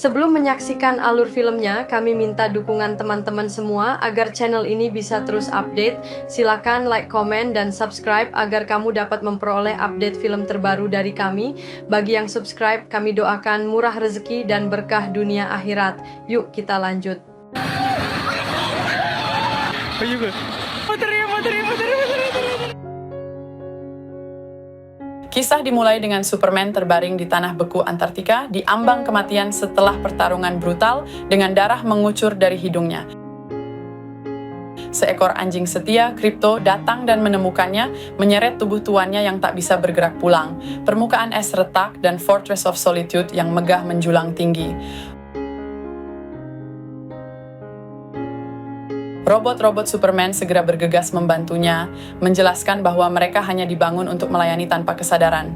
Sebelum menyaksikan alur filmnya, kami minta dukungan teman-teman semua agar channel ini bisa terus update. Silakan like, komen, dan subscribe agar kamu dapat memperoleh update film terbaru dari kami. Bagi yang subscribe, kami doakan murah rezeki dan berkah dunia akhirat. Yuk kita lanjut. Kisah dimulai dengan Superman terbaring di tanah beku Antartika di ambang kematian setelah pertarungan brutal dengan darah mengucur dari hidungnya. Seekor anjing setia, Krypto, datang dan menemukannya, menyeret tubuh tuannya yang tak bisa bergerak pulang. Permukaan es retak dan Fortress of Solitude yang megah menjulang tinggi. Robot-robot Superman segera bergegas membantunya, menjelaskan bahwa mereka hanya dibangun untuk melayani tanpa kesadaran.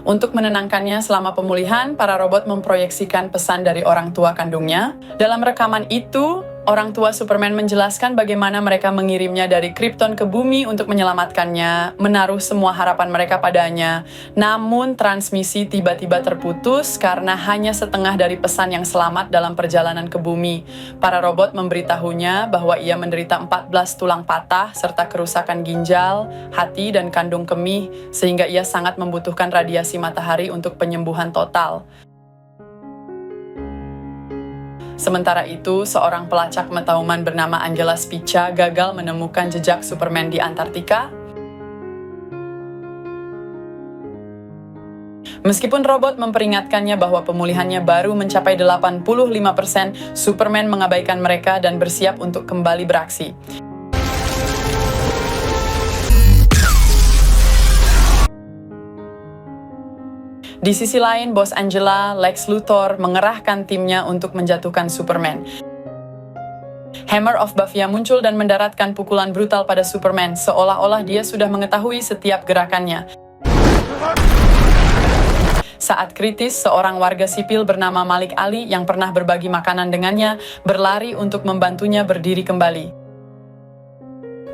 Untuk menenangkannya selama pemulihan, para robot memproyeksikan pesan dari orang tua kandungnya. Dalam rekaman itu, orang tua Superman menjelaskan bagaimana mereka mengirimnya dari Krypton ke bumi untuk menyelamatkannya, menaruh semua harapan mereka padanya. Namun, transmisi tiba-tiba terputus karena hanya setengah dari pesan yang selamat dalam perjalanan ke bumi. Para robot memberitahunya bahwa ia menderita 14 tulang patah serta kerusakan ginjal, hati, dan kandung kemih, sehingga ia sangat membutuhkan radiasi matahari untuk penyembuhan total. Sementara itu, seorang pelacak Metauman bernama Angela Spica gagal menemukan jejak Superman di Antartika. Meskipun robot memperingatkannya bahwa pemulihannya baru mencapai 85%, Superman mengabaikan mereka dan bersiap untuk kembali beraksi. Di sisi lain, bos Angela, Lex Luthor, mengerahkan timnya untuk menjatuhkan Superman. Hammer of Bavia muncul dan mendaratkan pukulan brutal pada Superman, seolah-olah dia sudah mengetahui setiap gerakannya. Saat kritis, seorang warga sipil bernama Malik Ali yang pernah berbagi makanan dengannya, berlari untuk membantunya berdiri kembali.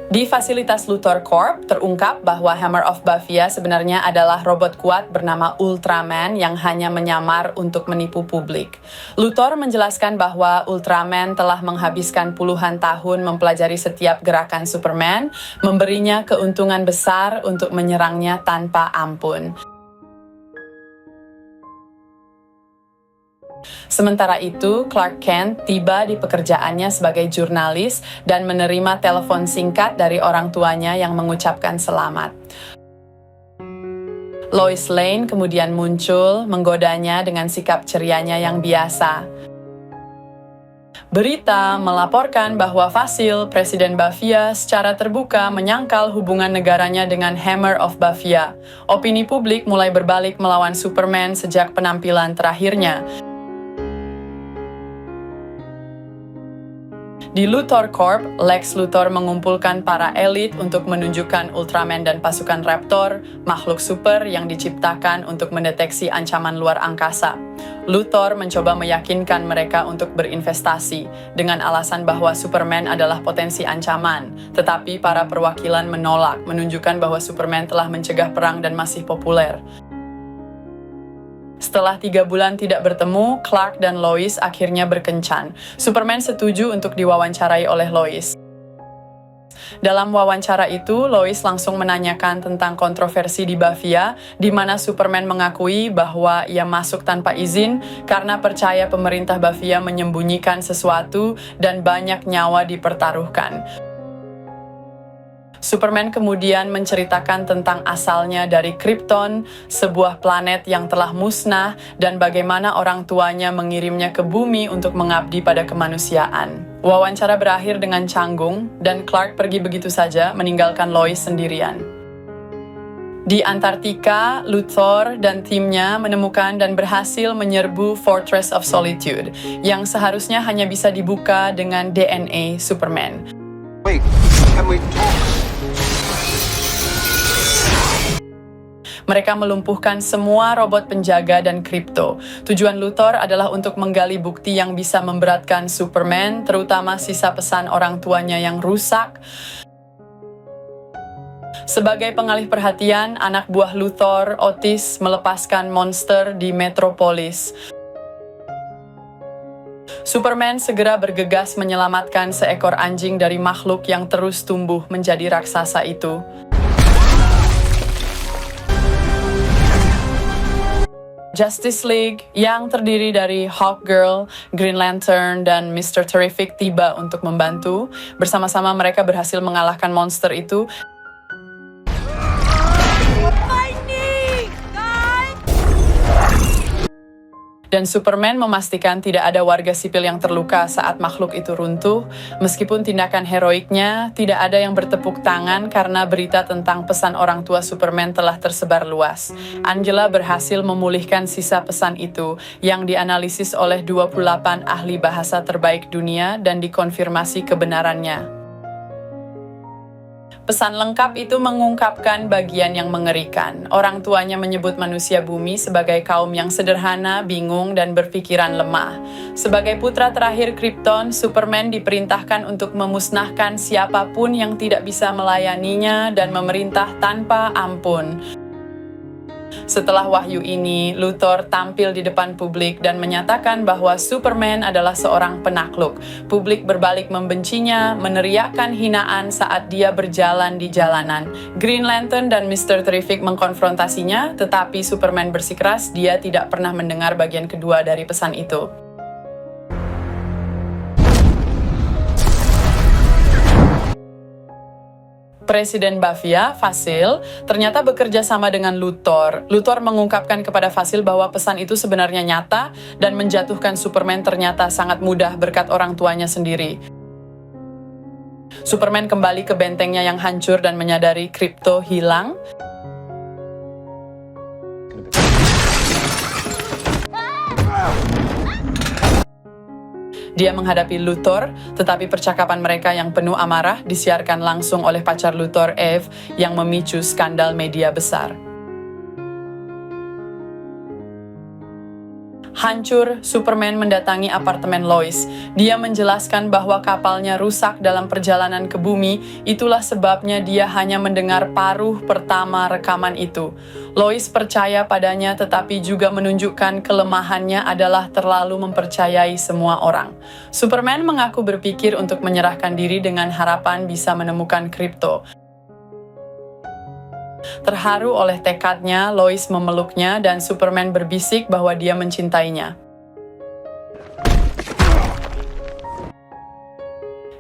Di fasilitas Luthor Corp, terungkap bahwa Hammer of Bavia sebenarnya adalah robot kuat bernama Ultraman yang hanya menyamar untuk menipu publik. Luthor menjelaskan bahwa Ultraman telah menghabiskan puluhan tahun mempelajari setiap gerakan Superman, memberinya keuntungan besar untuk menyerangnya tanpa ampun. Sementara itu, Clark Kent tiba di pekerjaannya sebagai jurnalis dan menerima telepon singkat dari orang tuanya yang mengucapkan selamat. Lois Lane kemudian muncul, menggodanya dengan sikap cerianya yang biasa. Berita melaporkan bahwa Fasil, Presiden Bavia, secara terbuka menyangkal hubungan negaranya dengan Hammer of Bavia. Opini publik mulai berbalik melawan Superman sejak penampilan terakhirnya. Di Luthor Corp, Lex Luthor mengumpulkan para elit untuk menunjukkan Ultraman dan pasukan Raptor, makhluk super yang diciptakan untuk mendeteksi ancaman luar angkasa. Luthor mencoba meyakinkan mereka untuk berinvestasi, dengan alasan bahwa Superman adalah potensi ancaman. Tetapi para perwakilan menolak, menunjukkan bahwa Superman telah mencegah perang dan masih populer. Setelah 3 bulan tidak bertemu, Clark dan Lois akhirnya berkencan. Superman setuju untuk diwawancarai oleh Lois. Dalam wawancara itu, Lois langsung menanyakan tentang kontroversi di Bavia, di mana Superman mengakui bahwa ia masuk tanpa izin karena percaya pemerintah Bavia menyembunyikan sesuatu dan banyak nyawa dipertaruhkan. Superman kemudian menceritakan tentang asalnya dari Krypton, sebuah planet yang telah musnah, dan bagaimana orang tuanya mengirimnya ke bumi untuk mengabdi pada kemanusiaan. Wawancara berakhir dengan canggung, dan Clark pergi begitu saja, meninggalkan Lois sendirian. Di Antartika, Luthor dan timnya menemukan dan berhasil menyerbu Fortress of Solitude, yang seharusnya hanya bisa dibuka dengan DNA Superman. Wait, can we talk? Mereka melumpuhkan semua robot penjaga dan Krypto. Tujuan Luthor adalah untuk menggali bukti yang bisa memberatkan Superman, terutama sisa pesan orang tuanya yang rusak. Sebagai pengalih perhatian, anak buah Luthor, Otis, melepaskan monster di Metropolis. Superman segera bergegas menyelamatkan seekor anjing dari makhluk yang terus tumbuh menjadi raksasa itu. Justice League yang terdiri dari Hawkgirl, Green Lantern, dan Mr. Terrific tiba untuk membantu. Bersama-sama mereka berhasil mengalahkan monster itu. Dan Superman memastikan tidak ada warga sipil yang terluka saat makhluk itu runtuh. Meskipun tindakan heroiknya, tidak ada yang bertepuk tangan karena berita tentang pesan orang tua Superman telah tersebar luas. Angela berhasil memulihkan sisa pesan itu yang dianalisis oleh 28 ahli bahasa terbaik dunia dan dikonfirmasi kebenarannya. Pesan lengkap itu mengungkapkan bagian yang mengerikan. Orang tuanya menyebut manusia bumi sebagai kaum yang sederhana, bingung, dan berpikiran lemah. Sebagai putra terakhir Krypton, Superman diperintahkan untuk memusnahkan siapapun yang tidak bisa melayaninya dan memerintah tanpa ampun. Setelah wahyu ini, Luthor tampil di depan publik dan menyatakan bahwa Superman adalah seorang penakluk. Publik berbalik membencinya, meneriakkan hinaan saat dia berjalan di jalanan. Green Lantern dan Mr. Terrific mengkonfrontasinya, tetapi Superman bersikeras dia tidak pernah mendengar bagian kedua dari pesan itu. Presiden Bavia, Fasil, ternyata bekerja sama dengan Luthor. Luthor mengungkapkan kepada Fasil bahwa pesan itu sebenarnya nyata dan menjatuhkan Superman ternyata sangat mudah berkat orang tuanya sendiri. Superman kembali ke bentengnya yang hancur dan menyadari Krypto hilang. Dia menghadapi Luthor, tetapi percakapan mereka yang penuh amarah disiarkan langsung oleh pacar Luthor, Eve, yang memicu skandal media besar. Hancur, Superman mendatangi apartemen Lois. Dia menjelaskan bahwa kapalnya rusak dalam perjalanan ke bumi, itulah sebabnya dia hanya mendengar paruh pertama rekaman itu. Lois percaya padanya tetapi juga menunjukkan kelemahannya adalah terlalu mempercayai semua orang. Superman mengaku berpikir untuk menyerahkan diri dengan harapan bisa menemukan Krypto. Terharu oleh tekadnya, Lois memeluknya dan Superman berbisik bahwa dia mencintainya.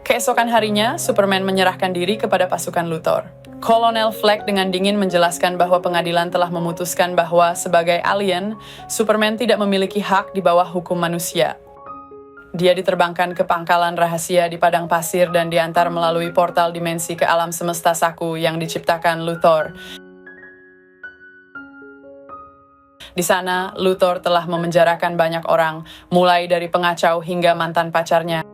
Keesokan harinya, Superman menyerahkan diri kepada pasukan Luthor. Kolonel Fleck dengan dingin menjelaskan bahwa pengadilan telah memutuskan bahwa sebagai alien, Superman tidak memiliki hak di bawah hukum manusia. Dia diterbangkan ke pangkalan rahasia di padang pasir dan diantar melalui portal dimensi ke alam semesta Saku yang diciptakan Luthor. Di sana, Luthor telah memenjarakan banyak orang, mulai dari pengacau hingga mantan pacarnya.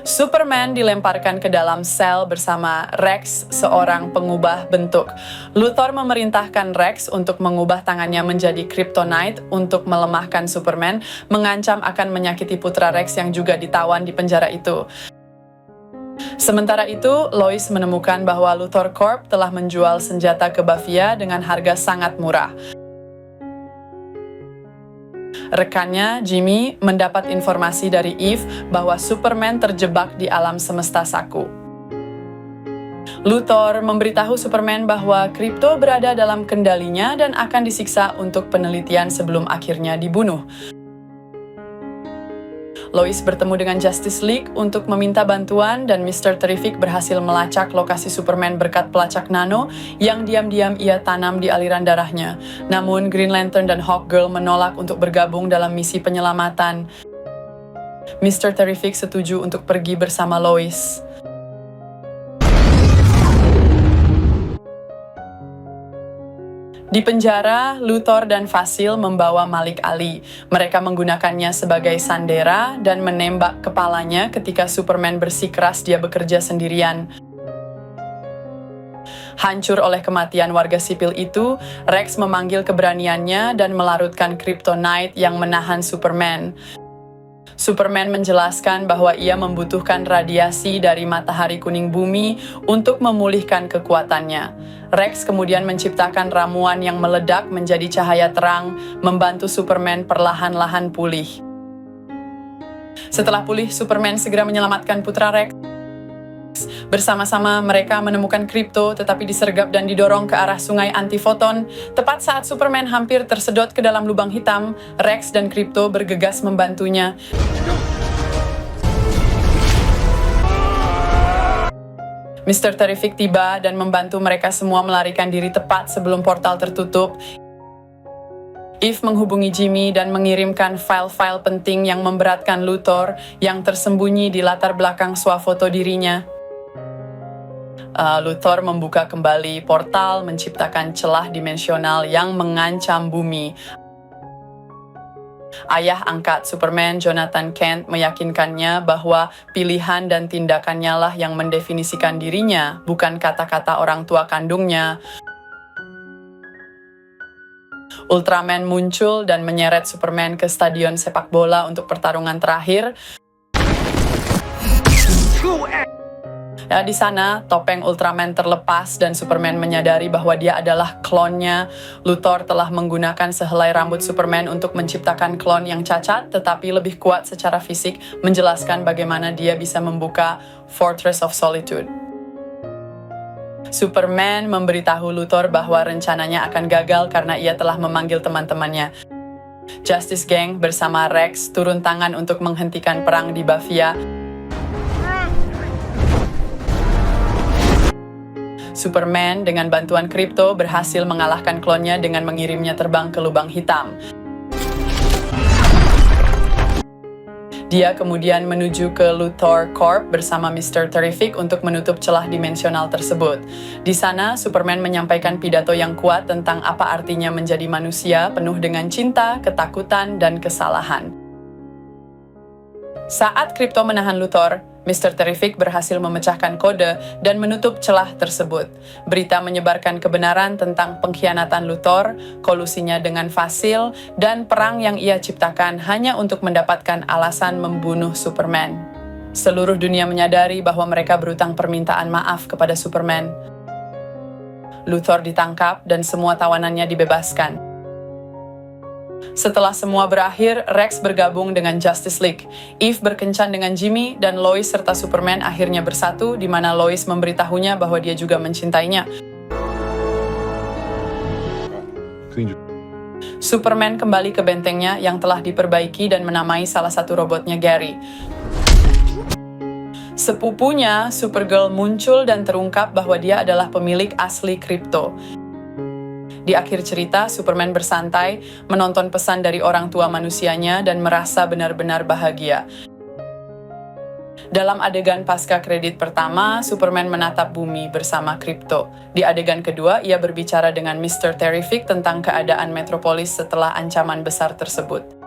Superman dilemparkan ke dalam sel bersama Rex, seorang pengubah bentuk. Luthor memerintahkan Rex untuk mengubah tangannya menjadi kryptonite untuk melemahkan Superman, mengancam akan menyakiti putra Rex yang juga ditawan di penjara itu. Sementara itu, Lois menemukan bahwa Luthor Corp telah menjual senjata ke Bavia dengan harga sangat murah. Rekannya, Jimmy, mendapat informasi dari Eve bahwa Superman terjebak di alam semesta Saku. Luthor memberitahu Superman bahwa Krypto berada dalam kendalinya dan akan disiksa untuk penelitian sebelum akhirnya dibunuh. Lois bertemu dengan Justice League untuk meminta bantuan dan Mr. Terrific berhasil melacak lokasi Superman berkat pelacak nano yang diam-diam ia tanam di aliran darahnya. Namun Green Lantern dan Hawkgirl menolak untuk bergabung dalam misi penyelamatan. Mr. Terrific setuju untuk pergi bersama Lois. Di penjara, Luthor dan Fasil membawa Malik Ali. Mereka menggunakannya sebagai sandera dan menembak kepalanya ketika Superman bersikeras dia bekerja sendirian. Hancur oleh kematian warga sipil itu, Rex memanggil keberaniannya dan melarutkan kryptonite yang menahan Superman. Superman menjelaskan bahwa ia membutuhkan radiasi dari matahari kuning bumi untuk memulihkan kekuatannya. Rex kemudian menciptakan ramuan yang meledak menjadi cahaya terang, membantu Superman perlahan-lahan pulih. Setelah pulih, Superman segera menyelamatkan putra Rex. Bersama-sama mereka menemukan Krypto tetapi disergap dan didorong ke arah sungai antifoton. Tepat saat Superman hampir tersedot ke dalam lubang hitam, Rex dan Krypto bergegas membantunya. Mr. Terrific tiba dan membantu mereka semua melarikan diri tepat sebelum portal tertutup. Eve menghubungi Jimmy dan mengirimkan file-file penting yang memberatkan Luthor yang tersembunyi di latar belakang swafoto dirinya. Luthor membuka kembali portal, menciptakan celah dimensional yang mengancam bumi. Ayah angkat Superman, Jonathan Kent, meyakinkannya bahwa pilihan dan tindakannya lah yang mendefinisikan dirinya, bukan kata-kata orang tua kandungnya. Ultraman muncul dan menyeret Superman ke stadion sepak bola untuk pertarungan terakhir. Di sana, topeng Ultraman terlepas dan Superman menyadari bahwa dia adalah klonnya. Luthor telah menggunakan sehelai rambut Superman untuk menciptakan klon yang cacat tetapi lebih kuat secara fisik, menjelaskan bagaimana dia bisa membuka Fortress of Solitude. Superman memberitahu Luthor bahwa rencananya akan gagal karena ia telah memanggil teman-temannya. Justice Gang bersama Rex turun tangan untuk menghentikan perang di Bavia. Superman dengan bantuan Krypto berhasil mengalahkan klonnya dengan mengirimnya terbang ke lubang hitam. Dia kemudian menuju ke Luthor Corp bersama Mr. Terrific untuk menutup celah dimensional tersebut. Di sana, Superman menyampaikan pidato yang kuat tentang apa artinya menjadi manusia penuh dengan cinta, ketakutan, dan kesalahan. Saat Krypto menahan Luthor, Mr. Terrific berhasil memecahkan kode dan menutup celah tersebut. Berita menyebarkan kebenaran tentang pengkhianatan Luthor, kolusinya dengan Fasil, dan perang yang ia ciptakan hanya untuk mendapatkan alasan membunuh Superman. Seluruh dunia menyadari bahwa mereka berutang permintaan maaf kepada Superman. Luthor ditangkap dan semua tawanannya dibebaskan. Setelah semua berakhir, Rex bergabung dengan Justice League. Eve berkencan dengan Jimmy dan Lois serta Superman akhirnya bersatu, di mana Lois memberitahunya bahwa dia juga mencintainya. Superman kembali ke bentengnya yang telah diperbaiki dan menamai salah satu robotnya Gary. Sepupunya, Supergirl, muncul dan terungkap bahwa dia adalah pemilik asli Krypto. Di akhir cerita, Superman bersantai, menonton pesan dari orang tua manusianya dan merasa benar-benar bahagia. Dalam adegan pasca kredit pertama, Superman menatap bumi bersama Krypto. Di adegan kedua, ia berbicara dengan Mr. Terrific tentang keadaan Metropolis setelah ancaman besar tersebut.